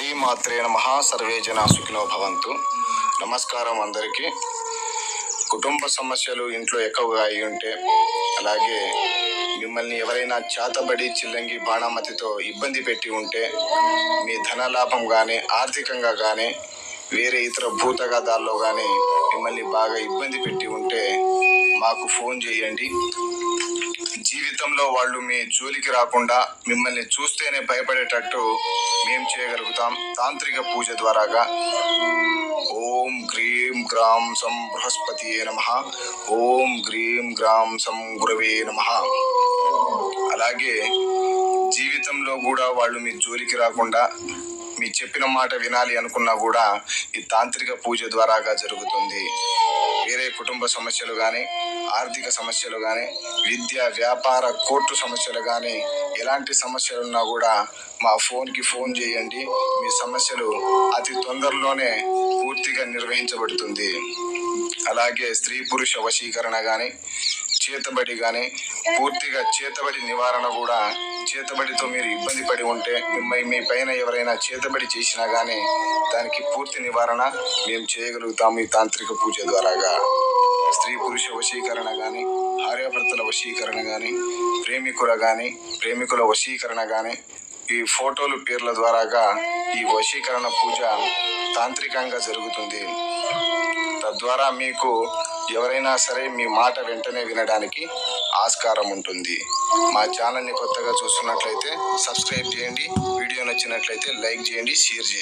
శ్రీమాత్రే నమః. సర్వే జనా సుఖినో భవంతు. నమస్కారం అందరికీ. కుటుంబ సమస్యలు ఇంట్లో ఎక్కువగా అయి ఉంటే, అలాగే మిమ్మల్ని ఎవరైనా చాతబడి చిల్లంగి బాణామతితో ఇబ్బంది పెట్టి ఉంటే, మీ ధనలాభం కానీ ఆర్థికంగా కానీ వేరే ఇతర భూతగాదాల్లో కానీ మిమ్మల్ని బాగా ఇబ్బంది పెట్టి ఉంటే మాకు ఫోన్ చేయండి. జీవితంలో వాళ్ళు మీ జోలికి రాకుండా మిమ్మల్ని చూస్తేనే భయపడేటట్టు మేము చేయగలుగుతాం తాంత్రిక పూజ ద్వారాగా. ఓం గ్రీం గ్రాం సం బృహస్పతియే నమః. ఓం గ్రీం గ్రాం సం గురవే నమః. అలాగే జీవితంలో కూడా వాళ్ళు మీ జోలికి రాకుండా మీ చెప్పిన మాట వినాలి అనుకున్నా కూడా ఈ తాంత్రిక పూజ ద్వారాగా జరుగుతుంది. వేరే కుటుంబ సమస్యలు కానీ, ఆర్థిక సమస్యలు కానీ, విద్య వ్యాపార కోర్టు సమస్యలు కానీ, ఎలాంటి సమస్యలు ఉన్నా కూడా మా ఫోన్కి ఫోన్ చేయండి. మీ సమస్యలు అతి తొందరలోనే పూర్తిగా నిర్వహించబడుతుంది. అలాగే స్త్రీ పురుష వశీకరణ కానీ, చేతబడి కానీ, పూర్తిగా చేతబడి నివారణ కూడా. చేతబడితో మీరు ఇబ్బంది పడి ఉంటే, మీ పైన ఎవరైనా చేతబడి చేసినా కానీ దానికి పూర్తి నివారణ మేము చేయగలుగుతాము ఈ తాంత్రిక పూజ ద్వారాగా. స్త్రీ పురుష వశీకరణ కానీ, భార్యాభర్తల వశీకరణ కానీ, ప్రేమికుల వశీకరణ కానీ, ఈ ఫోటోలు పేర్ల ద్వారాగా ఈ వశీకరణ పూజ తాంత్రికంగా జరుగుతుంది. తద్వారా మీకు ఎవరైనా సరే మీ మాట వెంటనే వినడానికి ఆస్కారం ఉంటుంది. మా ఛానల్ని కొత్తగా చూస్తున్నట్లయితే సబ్స్క్రైబ్ చేయండి. వీడియో నచ్చినట్లయితే లైక్ చేయండి, షేర్ చేయండి.